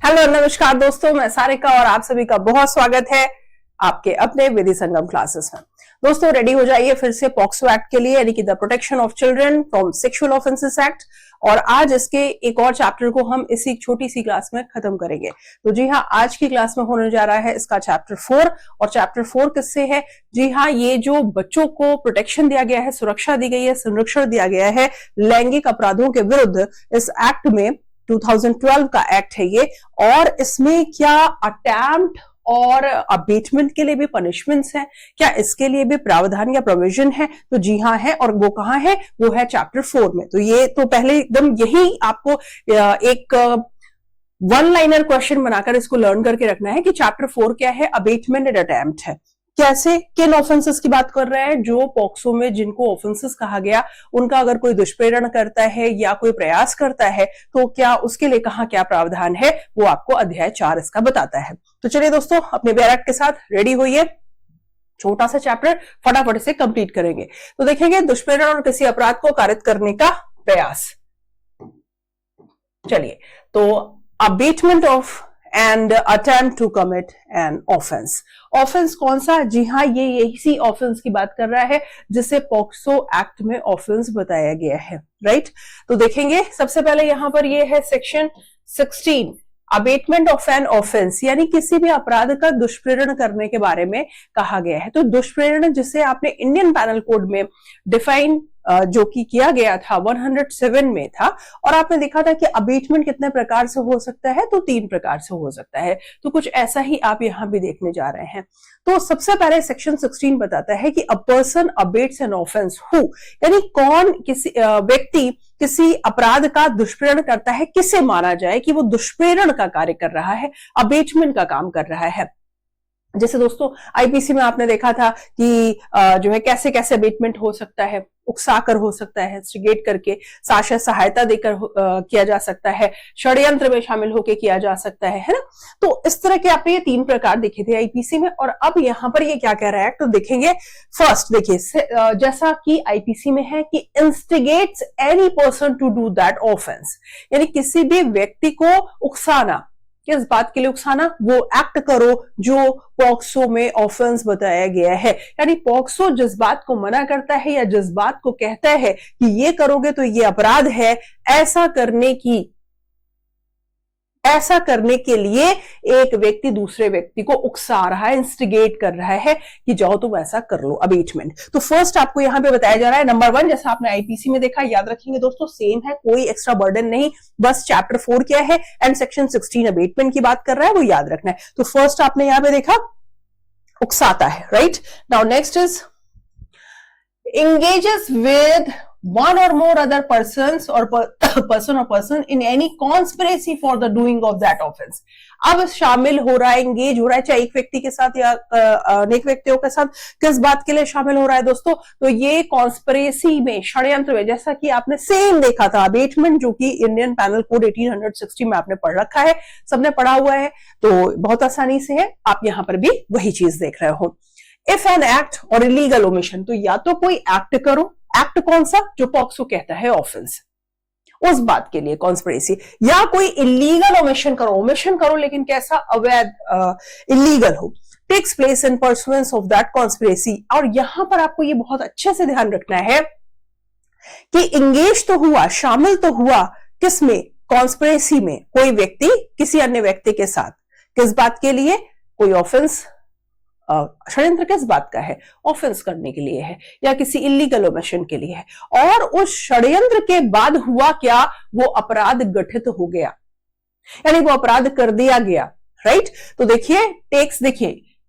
Hello नमस्कार दोस्तों, मैं सारिका और आप सभी का बहुत स्वागत है आपके अपने विधि संगम क्लासेस में। दोस्तों रेडी हो जाइए फिर से पॉक्सो एक्ट के लिए, यानी कि the protection of children from sexual offences act. और आज इसके एक और चैप्टर को हम इसी छोटी सी क्लास में खत्म करेंगे। तो जी हाँ, आज की क्लास में होने जा रहा है इसका चैप्टर 4। और चैप्टर 4 किससे है? जी हाँ, ये जो बच्चों को प्रोटेक्शन दिया गया है, सुरक्षा दी गई है, संरक्षण दिया गया है लैंगिक अपराधों के विरुद्ध, इस एक्ट में 2012 का एक्ट है ये। और इसमें क्या अटेम्प्ट और अबेटमेंट के लिए भी पनिशमेंट्स हैं? क्या इसके लिए भी प्रावधान या प्रोविजन है? तो जी हाँ है। और वो कहाँ है? वो है चैप्टर 4 में। तो ये तो पहले एकदम यही आपको एक वन लाइनर क्वेश्चन बनाकर इसको लर्न करके रखना है कि चैप्टर 4 क्या है, अबेटमेंट एंड अटेम्प्ट है। कैसे, किन ऑफेंसेस की बात कर रहे हैं? जो पॉक्सो में जिनको ऑफेंसेस कहा गया, उनका अगर कोई दुष्प्रेरण करता है या कोई प्रयास करता है तो क्या उसके लिए कहाँ क्या प्रावधान है, वो आपको अध्याय 4 इसका बताता है। तो चलिए दोस्तों, अपने बैरक के साथ रेडी होइए, छोटा सा चैप्टर फटाफट से कंप्लीट करेंगे। तो देखेंगे दुष्प्रेरण और किसी अपराध को कारित करने का प्रयास। चलिए, तो abetment of and attempt to commit an offence. Offence कौन सा? जी हाँ, ये इसी ऑफेंस की बात कर रहा है जिसे पॉक्सो एक्ट में ऑफेंस बताया गया है, राइट। तो देखेंगे सबसे पहले यहां पर ये है section 16, abetment of an offence, यानी किसी भी अपराध का दुष्प्रेरण करने के बारे में कहा गया है। तो दुष्प्रेरण जिसे आपने इंडियन पैनल कोड में डिफाइन जो कि किया गया था 107 में था, और आपने देखा था कि अबेटमेंट कितने प्रकार से हो सकता है, तो 3 प्रकार से हो सकता है। तो कुछ ऐसा ही आप यहां भी देखने जा रहे हैं। तो सबसे पहले सेक्शन 16 बताता है कि a person abets an offence who, यानी कौन, किसी व्यक्ति किसी अपराध का दुष्प्रेरण करता है, किसे माना जाए कि वो दुष्प्रेरण का कार्य कर रहा है, अबेटमेंट का काम कर रहा है। जैसे दोस्तों आईपीसी में आपने देखा था कि जो है कैसे कैसे अबेटमेंट हो सकता है, उकसाकर हो सकता है, इंस्टिगेट करके, साक्ष्य सहायता देकर किया जा सकता है, षड्यंत्र में शामिल होकर किया जा सकता है ना। तो इस तरह के आपने ये 3 प्रकार देखे थे आईपीसी में। और अब यहां पर ये क्या कह रहा है तो देखेंगे। फर्स्ट देखिए, जैसा कि आईपीसी में है कि instigates any person to do that offence, यानी किसी भी व्यक्ति को उकसाना। किस बात के लिए उकसाना? वो एक्ट करो जो पॉक्सो में ऑफेंस बताया गया है। यानी पॉक्सो जिस बात को मना करता है या जिस बात को कहता है कि ये करोगे तो ये अपराध है, ऐसा करने के लिए एक व्यक्ति दूसरे व्यक्ति को उकसा रहा है, इंस्टिगेट कर रहा है कि जाओ तुम ऐसा कर लो, अबेटमेंट। तो फर्स्ट आपको यहां पे बताया जा रहा है नंबर 1, जैसा आपने आईपीसी में देखा, याद रखेंगे दोस्तों, सेम है, कोई एक्स्ट्रा बर्डन नहीं, बस चैप्टर 4 क्या है एंड सेक्शन 16 अबेटमेंट की बात कर रहा है, वो याद रखना है। तो फर्स्ट आपने यहां पे देखा उकसाता है, right. Now next is engages with one or more other persons or person in any conspiracy for the doing of that offense। अब शामिल हो रहा है, एंगेज हो रहा है, चाहे एक व्यक्ति के साथ या अनेक व्यक्तियों के साथ। किस बात के लिए शामिल हो रहा है दोस्तों? तो ये कॉन्स्पिरेसी में, षड्यंत्र में, जैसा कि आपने सेम देखा था अबेटमेंट, जो कि इंडियन पैनल कोड 1860 में आपने पढ़ रखा है, सबने पढ़ा हुआ है, तो बहुत आसानी से है। आप यहां पर भी वही चीज देख रहे हो। इफ एन एक्ट और इलीगल ओमिशन, तो या तो कोई एक्ट करो, एक्ट कौन सा? जो पॉक्सो कहता है ऑफेंस, उस बात के लिए कॉन्स्पिरेसी, या कोई इलीगल ओमिशन करो लेकिन कैसा? अवैध, इलीगल हो, takes place in pursuance of that conspiracy. और यहां पर आपको ये बहुत अच्छे से ध्यान रखना है कि इंगेज तो हुआ, शामिल तो हुआ, किसमें? कॉन्स्पिरेसी में, कोई व्यक्ति किसी अन्य व्यक्ति के साथ, किस बात के लिए? कोई ऑफेंस, षड्यंत्र किस बात का है? ऑफेंस करने के लिए है, या किसी इलीगल ओमिशन के लिए है। और उस षड्यंत्र के बाद हुआ क्या? वो अपराध गठित हो गया, यानी वो अपराध कर दिया गया, राइट। तो देखिए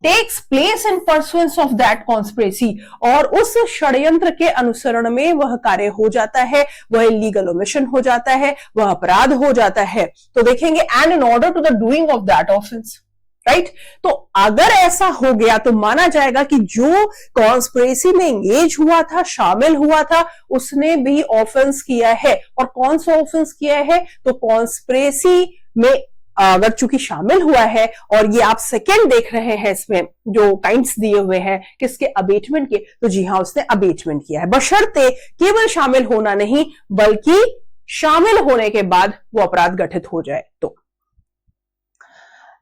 takes place in pursuance of that conspiracy, और उस षड्यंत्र के अनुसरण में वह कार्य हो जाता है, वह इलीगल ओमिशन हो जाता है, वह अपराध हो जाता है। तो देखेंगे and in order to the doing of that offence, right. तो अगर ऐसा हो गया तो माना जाएगा कि जो कॉन्स्पिरेसी में एंगेज हुआ था, शामिल हुआ था, उसने भी ऑफेंस किया है। और कौन सा ऑफेंस किया है? तो कॉन्स्पिरेसी में अगर चूंकि शामिल हुआ है, और ये आप सेकेंड देख रहे हैं इसमें जो काइंड्स दिए हुए हैं किसके? अबेटमेंट के। तो जी हाँ, उसने अबेटमेंट किया है, बशर्ते केवल शामिल होना नहीं बल्कि शामिल होने के बाद वो अपराध गठित हो जाए। तो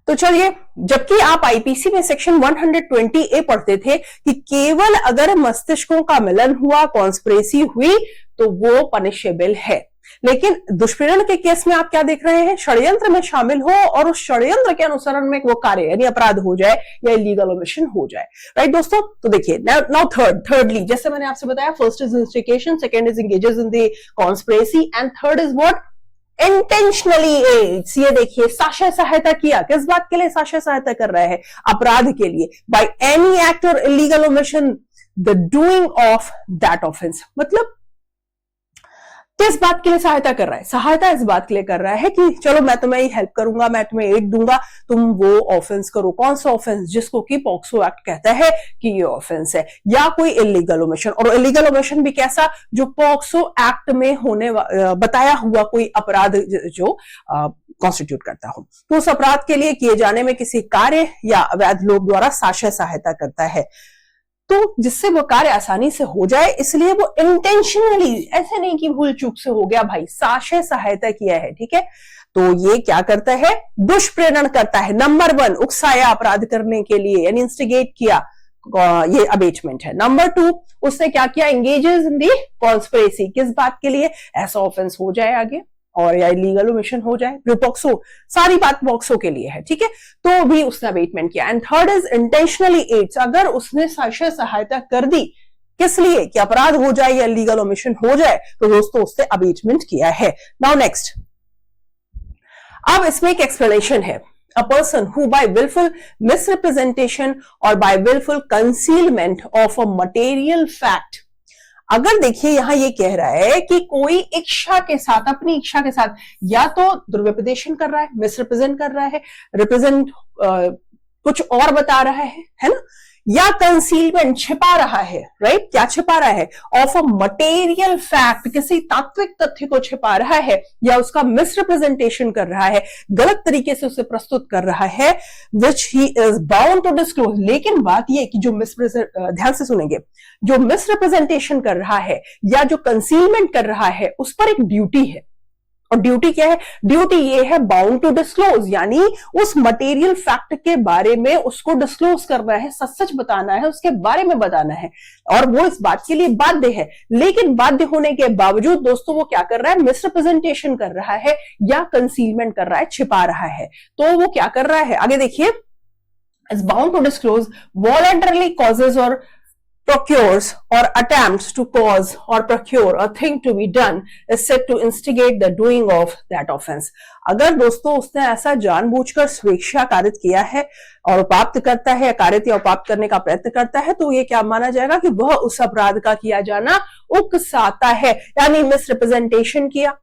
तो चलिए, जबकि आप आईपीसी में सेक्शन 120A पढ़ते थे कि केवल अगर मस्तिष्कों का मिलन हुआ, कॉन्स्पिरेसी हुई, तो वो पनिशेबल है। लेकिन दुष्प्रेरण के केस में आप क्या देख रहे हैं, षड्यंत्र में शामिल हो और उस षड्यंत्र के अनुसरण में वो कार्य यानी अपराध हो जाए या इलीगल ओमिशन हो जाए। राइट दोस्तों, तो देखिए नाउ थर्डली, जैसे मैंने आपसे बताया, first is instigation, second is engages in the conspiracy and third is what, intentionally aids. ये देखिए, साक्ष्य सहायता किया, किस बात के लिए साक्ष्य सहायता कर रहा है, अपराध के लिए, बाय एनी एक्ट और illegal omission the doing of that offence. मतलब किस बात के लिए सहायता कर रहा है, सहायता इस बात के लिए कर रहा है कि चलो मैं तुम्हें हेल्प करूंगा, मैं तुम्हें एड दूंगा, तुम वो ऑफेंस करो। कौन सा ऑफेंस, जिसको कि पॉक्सो एक्ट कहता है कि ये ऑफेंस है, या कोई इलीगल ओमिशन। और इलीगल ओमिशन भी कैसा, जो पॉक्सो एक्ट में होने बताया हुआ कोई अपराध जो कॉन्स्टिट्यूट करता हो, तो उस अपराध के लिए किए जाने में किसी कार्य या अवैध लोग द्वारा साक्ष्य सहायता करता है, तो जिससे वो कार्य आसानी से हो जाए, इसलिए वो इंटेंशनली, ऐसे नहीं कि भूल चूक से हो गया भाई, साक्ष्य सहायता किया है। ठीक है, तो ये क्या करता है, दुष्प्रेरण करता है। नंबर 1, उकसाया अपराध करने के लिए, यानी इंस्टिगेट किया, ये अबेटमेंट है। नंबर 2, उसने क्या किया, एंगेजेस इन दी कॉन्स्पिरेसी, किस बात के लिए, ऐसा ऑफेंस हो जाए आगे और या इलीगल ओमिशन हो जाए, जो पॉक्सो, सारी बात पॉक्सो के लिए है। ठीक है, तो भी उसने अबेटमेंट किया। And third is intentionally aids, अगर उसने साक्ष्य सहायता कर दी, किस लिए, कि अपराध हो जाए या इलीगल ओमिशन हो जाए, तो दोस्तों उसने अबेटमेंट किया है। नाउ नेक्स्ट, अब इसमें एक एक्सप्लेनेशन है। A person who by willful misrepresentation or by willful concealment of a material fact, अगर देखिए यहां ये कह रहा है कि कोई इच्छा के साथ, अपनी इच्छा के साथ, या तो दुर्व्यपदेशन कर रहा है, मिसरिप्रेजेंट कर रहा है, रिप्रेजेंट कुछ और बता रहा है ना, या कंसीलमेंट, छिपा रहा है। राइट, क्या छिपा रहा है, ऑफ अ मटेरियल फैक्ट, किसी तात्विक तथ्य को छिपा रहा है, या उसका मिसरिप्रेजेंटेशन कर रहा है, गलत तरीके से उसे प्रस्तुत कर रहा है, which he is bound to disclose. लेकिन बात यह कि जो ध्यान से सुनेंगे, जो मिसरिप्रेजेंटेशन कर रहा है या जो कंसीलमेंट कर रहा है, उस पर एक ड्यूटी है। और ड्यूटी क्या है, ड्यूटी ये है बाउंड टू डिस्क्लोज, यानी उस मटेरियल फैक्ट के बारे में उसको डिस्क्लोज करना है, सच सच बताना है, उसके बारे में बताना है, और वो इस बात के लिए बाध्य है। लेकिन बाध्य होने के बावजूद दोस्तों वो क्या कर रहा है, मिसरिप्रेजेंटेशन कर रहा है या कंसीलमेंट कर रहा है, छिपा रहा है। तो वो क्या कर रहा है, आगे देखिए, is bound to disclose voluntarily causes or procures or attempts to cause or procure a thing to be done is said to instigate the doing of that offense। अगर दोस्तों उसने ऐसा जानबूझकर स्वेच्छा कारित किया है और उपाप्त करता है, कारित या उपाप्त करने का प्रयत्न करता है, तो ये क्या माना जाएगा कि वह उस अपराध का किया जाना उकसाता है। यानी मिसरिप्रेजेंटेशन किया,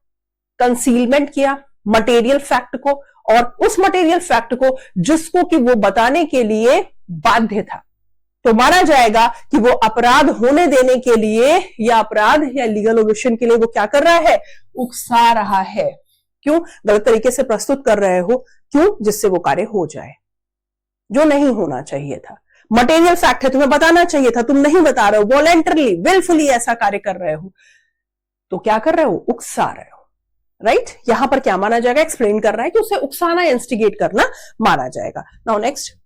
कंसीलमेंट किया मटेरियल फैक्ट को, और उस मटेरियल फैक्ट को जिसको कि वो बताने के लिए बाध्य था, तो माना जाएगा कि वो अपराध होने देने के लिए या अपराध या लीगल ओमिशन के लिए वो क्या कर रहा है, उकसा रहा है। क्यों, गलत तरीके से प्रस्तुत कर रहे हो, क्यों, जिससे वो कार्य हो जाए जो नहीं होना चाहिए था। मटेरियल फैक्ट है, तुम्हें बताना चाहिए था, तुम नहीं बता रहे हो, वॉलंटरली विलफुली ऐसा कार्य कर रहे हो, तो क्या कर रहे हो, उकसा रहे हो। राइट, यहां पर क्या माना जाएगा, एक्सप्लेन कर रहा है कि उसे उकसाना, इंस्टिगेट करना माना जाएगा। नाउ नेक्स्ट,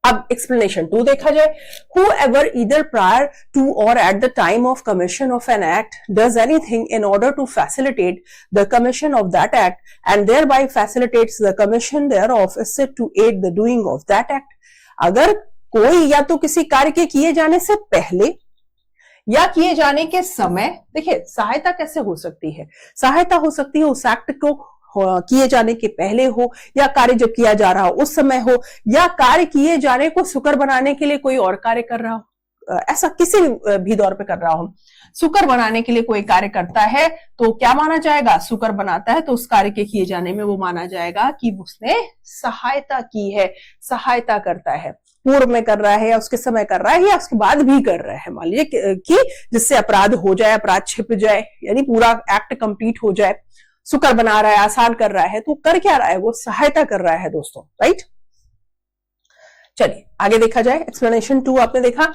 अब एक्सप्लेनेशन 2 देखा जाए। Whoever either prior to or at the time of commission of an act does anything in order to facilitate the commission of that act and thereby facilitates the commission thereof is said to aid the doing of that act। अगर कोई या तो किसी कार्य के किए जाने से पहले या किए जाने के समय, देखिए सहायता कैसे हो सकती है, सहायता हो सकती है उस एक्ट को किए जाने के पहले हो, या कार्य जब किया जा रहा हो उस समय हो, या कार्य किए जाने को सुकर बनाने के लिए कोई और कार्य कर रहा हो, ऐसा किसी भी दौर पे कर रहा हो। सुकर बनाने के लिए कोई कार्य करता है तो क्या माना जाएगा, सुकर बनाता है तो उस कार्य के किए जाने में वो माना जाएगा कि उसने सहायता की है, सहायता करता है, पूर्व में कर रहा है या उसके समय कर रहा है या उसके बाद भी कर रहा है, मान लीजिए कि जिससे अपराध हो जाए, अपराध छिप जाए, यानी पूरा एक्ट कंप्लीट हो जाए, सुकर बना रहा है, आसान कर रहा है, तो कर क्या रहा है, वो सहायता कर रहा है दोस्तों। राइट, चलिए आगे देखा जाए। एक्सप्लेनेशन 2 आपने देखा,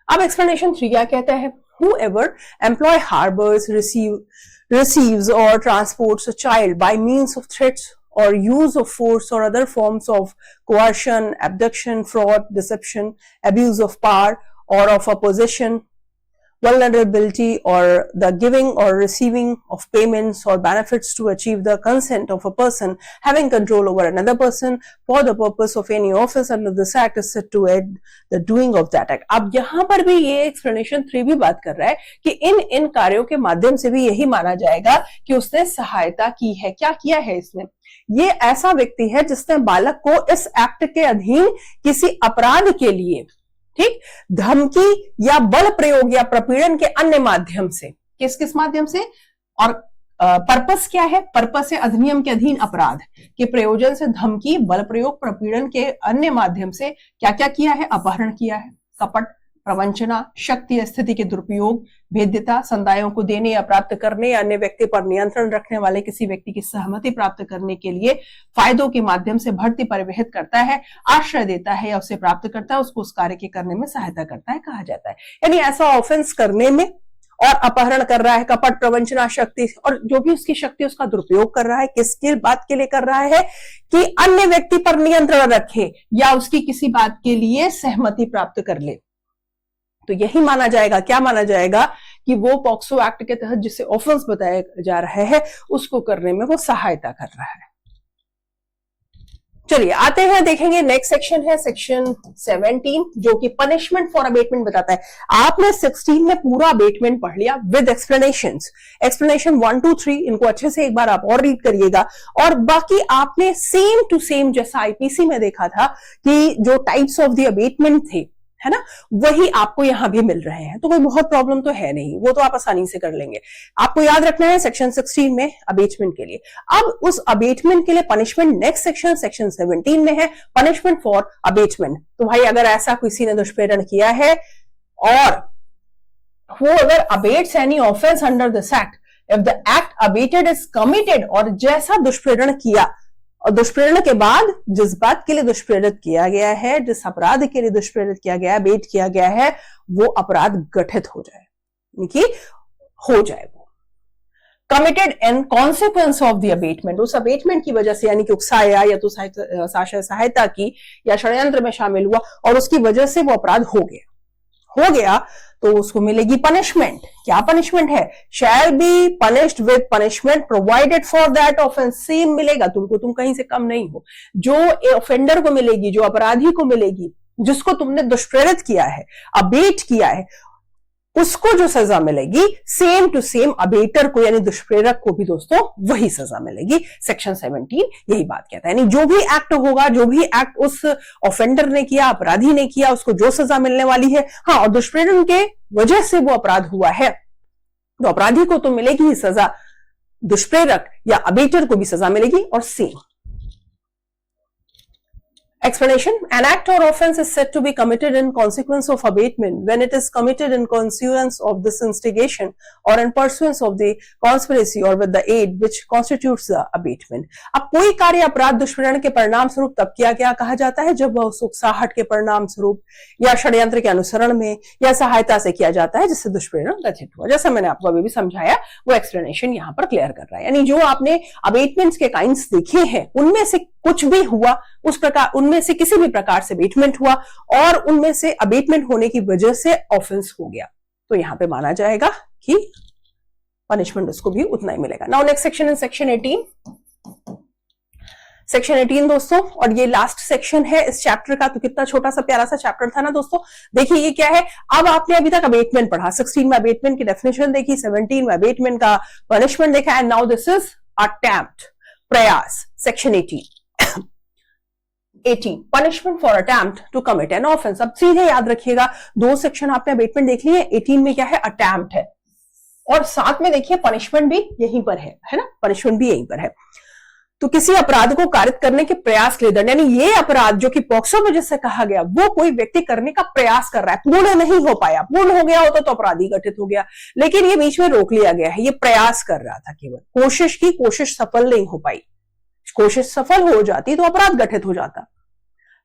अब एक्सप्लेनेशन 3 क्या कहता है। Whoever employ harbors, receives or transports a child by means of threats or use of force or other forms of coercion, abduction, fraud, deception, abuse of power or of a position, vulnerability or the giving or receiving of payments or benefits to achieve the consent of a person having control over another person for the purpose of any office under this act is said to aid the doing of that act. अब यहाँ पर भी ये explanation 3 भी बात कर रहा है कि इन कार्यों के माध्यम से भी यही माना जाएगा कि उसने सहायता की है। क्या किया है इसने? ये ऐसा व्यक्ति है जिसने बालक को इस एक्ट के अधीन किसी अपराध के लिए, ठीक, धमकी या बल प्रयोग या प्रपीड़न के अन्य माध्यम से, किस माध्यम से, और पर्पस क्या है? पर्पस है अधिनियम के अधीन अपराध के प्रयोजन से धमकी, बल प्रयोग, प्रपीड़न के अन्य माध्यम से क्या क्या किया है? अपहरण किया है, कपट, प्रवंचना, शक्ति या स्थिति के दुरुपयोग, भेद्यता, संदायों को देने या प्राप्त करने या अन्य व्यक्ति पर नियंत्रण रखने वाले किसी व्यक्ति की सहमति प्राप्त करने के लिए फायदों के माध्यम से भर्ती परिवहित करता है, आश्रय देता है या उसे प्राप्त करता है, उसको उस कार्य के करने में सहायता करता है, कहा जाता है। यानी ऐसा ऑफेंस करने में, और अपहरण कर रहा है, कपट, प्रवंचना, शक्ति, और जो भी उसकी शक्ति उसका दुरुपयोग कर रहा है, किसकी बात के लिए कर रहा है? कि अन्य व्यक्ति पर नियंत्रण रखे या उसकी किसी बात के लिए सहमति प्राप्त कर ले। तो यही माना जाएगा, क्या माना जाएगा? कि वो पॉक्सो एक्ट के तहत जिसे ऑफेंस बताया जा रहा है उसको करने में वो सहायता कर रहा है। चलिए आते हैं, देखेंगे नेक्स्ट सेक्शन है सेक्शन 17 जो कि पनिशमेंट फॉर अबेटमेंट बताता है। आपने 16 में पूरा अबेटमेंट पढ़ लिया विद एक्सप्लेनेशंस, एक्सप्लेनेशन 1 2 3 इनको अच्छे से एक बार आप और रीड करिएगा, और बाकी आपने सेम टू सेम जैसा आईपीसी में देखा था कि जो टाइप्स ऑफ द अबेटमेंट थे, है ना, वही आपको यहां भी मिल रहे हैं। तो कोई बहुत प्रॉब्लम तो है नहीं, वो तो आप आसानी से कर लेंगे। आपको याद रखना है सेक्शन 16 में अबेटमेंट के लिए। अब उस अबेटमेंट के लिए पनिशमेंट नेक्स्ट सेक्शन 17 में है, पनिशमेंट फॉर अबेटमेंट। तो भाई अगर ऐसा किसी ने दुष्प्रेरण किया है और वो अगर abets any offence under this act, if the act abetted is committed, और जैसा दुष्प्रेरण किया और दुष्प्रेरण के बाद जिस बात के लिए दुष्प्रेरित किया गया है, जिस अपराध के लिए दुष्प्रेरित किया गया है, अबेट किया गया है, वो अपराध गठित हो जाए, यानी हो जाए वो committed in consequence of the abetment, उस अबेटमेंट की वजह से, यानी कि उकसाया या तो सहायता की या षड्यंत्र में शामिल हुआ और उसकी वजह से वो अपराध हो गया तो उसको मिलेगी पनिशमेंट। क्या पनिशमेंट है? Shall be punished with punishment provided for that offence. Same मिलेगा तुमको, तुम कहीं से कम नहीं हो। जो ऑफेंडर को मिलेगी, जो अपराधी को मिलेगी, जिसको तुमने दुष्प्रेरित किया है, अबेट किया है, उसको जो सजा मिलेगी सेम टू सेम अबेटर को यानी दुष्प्रेरक को भी दोस्तों वही सजा मिलेगी। सेक्शन 17 यही बात कहता है, यानी जो भी एक्ट होगा, जो भी एक्ट उस ऑफेंडर ने किया, अपराधी ने किया, उसको जो सजा मिलने वाली है, हाँ, और दुष्प्रेरण के वजह से वो अपराध हुआ है तो अपराधी को तो मिलेगी ही सजा, दुष्प्रेरक या अबेटर को भी सजा मिलेगी और same. Explanation: An act or offense is said to be committed in consequence of abatement when it is committed in pursuance of this instigation or in pursuance of the conspiracy or with the aid which constitutes the abatement. अब कोई कार्य अपराध दुष्प्रेरण के परिणाम स्वरूप तब किया गया कहा जाता है जब वह उकसाहट के परिणाम स्वरूप या षड्यंत्र के अनुसरण में या सहायता से किया जाता है जिससे दुष्प्रेरण गठित हुआ। जैसा मैंने आपको अभी भी समझाया, वो एक्सप्लेनेशन यहाँ पर क्लियर कर रहा है। यानी जो आपने अबेटमेंट्स के काइंड्स देखे हैं उनमें से कुछ भी हुआ, उस प्रकार उनमें से किसी भी प्रकार से अबेटमेंट हुआ और उनमें से अबेटमेंट होने की वजह से ऑफेंस हो गया, तो यहां पे माना जाएगा कि पनिशमेंट उसको भी उतना ही मिलेगा। Now next section in section 18। Section 18 दोस्तों, और ये लास्ट सेक्शन है इस चैप्टर का। तो कितना छोटा सा प्यारा सा चैप्टर था ना दोस्तों। देखिए ये क्या है, अब आपने अभी तक अबेटमेंट पढ़ा, 16 में अबेटमेंट की डेफिनेशन देखी, 17 में अबेटमेंट का पनिशमेंट देखा, and now this is attempt, प्रयास। Section 18 punishment for attempt to commit an offence. अब सीधे याद रखिएगा, दो सेक्शन आपने अबेटमेंट देख लिए, 18 में क्या है, अटेम्प्ट है, और साथ में देखिए पनिशमेंट भी यहीं पर है ना, पनिशमेंट भी यहीं पर है। तो किसी अपराध को कारित करने के प्रयास के लिए दंड, यानी ये अपराध जो कि पॉक्सो में जिससे कहा गया वो कोई व्यक्ति करने का प्रयास कर रहा है, पूर्ण नहीं हो पाया, पूर्ण हो गया होता तो अपराधी गठित हो गया, लेकिन ये बीच में रोक लिया गया है, ये प्रयास कर रहा था, केवल कोशिश की, कोशिश सफल नहीं हो पाई, कोशिश सफल हो जाती तो अपराध गठित हो जाता,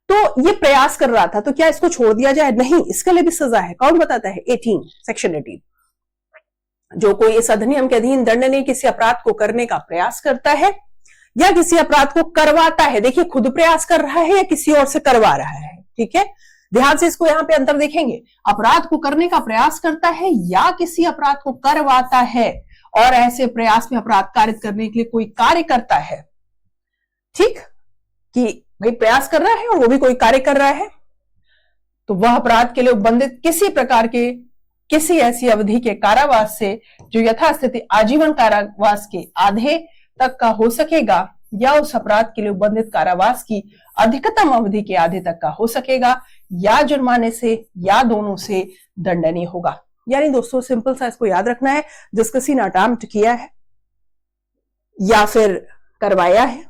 तो ये प्रयास कर रहा था, तो क्या इसको छोड़ दिया जाए? नहीं, इसके लिए भी सजा है। कौन बताता है? 18, सेक्शन 18। जो कोई इस अधिनियम के अधीन दंडनीय किसी अपराध को करने का प्रयास करता है या किसी अपराध को करवाता है। देखिए खुद प्रयास कर रहा है या किसी और से करवा रहा है, ठीक है, ध्यान से इसको यहां पे अंतर देखेंगे। अपराध को करने का प्रयास करता है या किसी अपराध को करवाता है, और ऐसे प्रयास में अपराध कारित करने के लिए कोई कार्य करता है, ठीक, कि भाई प्रयास कर रहा है और वो भी कोई कार्य कर रहा है, तो वह अपराध के लिए उपबंधित किसी प्रकार के किसी ऐसी अवधि के कारावास से जो यथास्थिति आजीवन कारावास के आधे तक का हो सकेगा, या उस अपराध के लिए उपबंधित कारावास की अधिकतम अवधि के आधे तक का हो सकेगा, या जुर्माने से या दोनों से दंडनीय होगा। यानी दोस्तों सिंपल सा इसको याद रखना है, जिस किसी ने अटेम्प्ट किया है या फिर करवाया है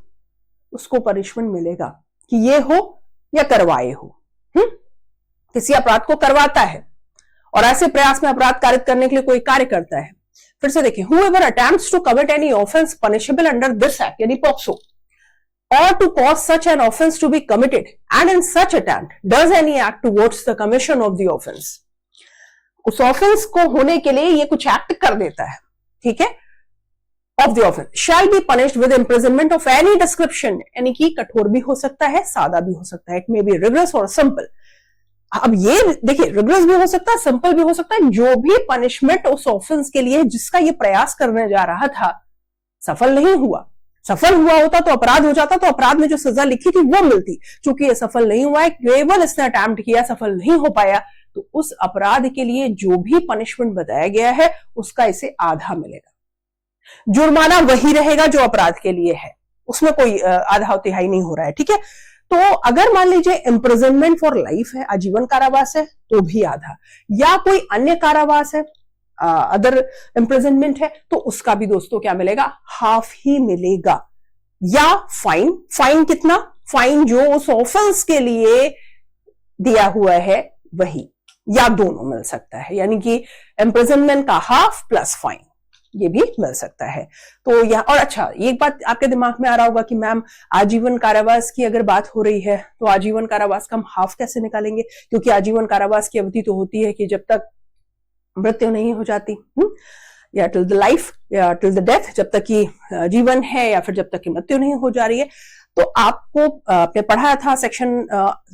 उसको पनिशमेंट मिलेगा, कि ये हो या करवाए हो। किसी अपराध को करवाता है और ऐसे प्रयास में अपराध कारित करने के लिए कोई कार्य करता है। फिर से देखिए, whoever attempts to commit any offense punishable under this act यानी POCSO, or to cause such an offense to be committed and in such attempt does any act towards the commission of the offense, उस offence को होने के लिए ये कुछ act कर देता है, ठीक है, of the offence shall be punished with imprisonment of any description, यानी कि कठोर भी हो सकता है, सादा भी हो सकता है, इट मे बी रिगरस और सिंपल। अब ये देखिए रिगरस भी हो सकता है, सिंपल भी हो सकता है, जो भी पनिशमेंट उस ऑफेंस के लिए जिसका ये प्रयास करने जा रहा था सफल नहीं हुआ, सफल हुआ होता तो अपराध हो जाता, तो अपराध में जो सजा लिखी थी वो मिलती। चूंकि ये सफल नहीं हुआ है, केवल इसने अटेम्प्ट किया, सफल नहीं हो पाया, तो उस अपराध के लिए जो भी पनिशमेंट बताया गया है उसका इसे आधा मिलेगा। जुर्माना वही रहेगा जो अपराध के लिए है, उसमें कोई आधा तिहाई नहीं हो रहा है, ठीक है। तो अगर मान लीजिए इम्प्रिजनमेंट फॉर लाइफ है, आजीवन कारावास है, तो भी आधा, या कोई अन्य कारावास है, अदर इम्प्रिजनमेंट है, तो उसका भी दोस्तों क्या मिलेगा, हाफ ही मिलेगा। या फाइन, फाइन कितना, फाइन जो उस ऑफेंस के लिए दिया हुआ है वही, या दोनों मिल सकता है, यानी कि इम्प्रिजनमेंट का हाफ प्लस फाइन, ये भी मिल सकता है। तो यह, और अच्छा एक बात आपके दिमाग में आ रहा होगा कि मैम आजीवन कारावास की अगर बात हो रही है तो आजीवन कारावास का हम हाफ कैसे निकालेंगे, क्योंकि आजीवन कारावास की अवधि तो होती है कि जब तक मृत्यु नहीं हो जाती, या टिल द लाइफ या टिल द डेथ, जब तक कि जीवन है या फिर जब तक कि मृत्यु नहीं हो जा रही है। तो आपको आपने पढ़ा था सेक्शन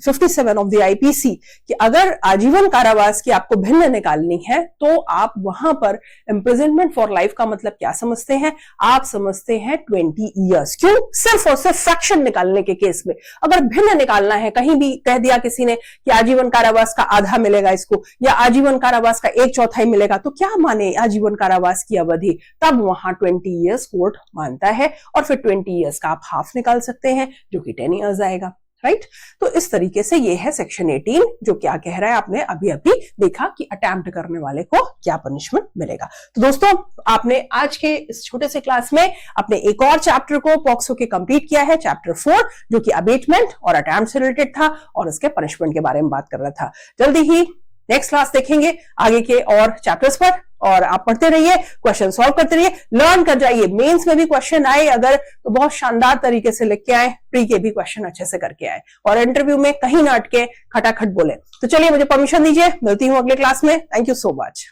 57 ऑफ द आईपीसी कि अगर आजीवन कारावास की आपको भिन्न निकालनी है तो आप वहां पर इम्प्रिजनमेंट फॉर लाइफ का मतलब क्या समझते हैं, आप समझते हैं 20 ईयर्स। क्यों, सिर्फ और सिर्फ फ्रैक्शन निकालने के केस में। अगर भिन्न निकालना है, कहीं भी कह दिया किसी ने कि आजीवन कारावास का आधा मिलेगा इसको, या आजीवन कारावास का 1/4 मिलेगा, तो क्या माने आजीवन कारावास की अवधि, तब वहां 20 ईयर्स कोर्ट मानता है, और फिर 20 ईयर्स का आप हाफ निकाल सकते हैं जो कि 10 ईयर्स आएगा, राइट। तो इस तरीके से ये है सेक्शन 18 जो क्या कह रहा है, आपने अभी अभी देखा कि अटेम्प्ट करने वाले को क्या पनिशमेंट मिलेगा। तो दोस्तों आपने आज के इस छोटे से क्लास में अपने एक और चैप्टर को पॉक्सो के कंप्लीट किया है, चैप्टर 4, जो कि अबेटमेंट और अटेम्प्ट से रिलेटेड था और इसके पनिशमेंट के बारे में बात कर रहा था। जल्दी ही नेक्स्ट क्लास देखेंगे आगे के और चैप्टर्स पर, और आप पढ़ते रहिए, क्वेश्चन सॉल्व करते रहिए, लर्न कर जाइए। मेंस में भी क्वेश्चन आए अगर तो बहुत शानदार तरीके से लिख के आए, प्री के भी क्वेश्चन अच्छे से करके आए, और इंटरव्यू में कहीं ना अटके, खटाखट बोले। तो चलिए मुझे परमिशन दीजिए, मिलती हूं अगले क्लास में। Thank you so much.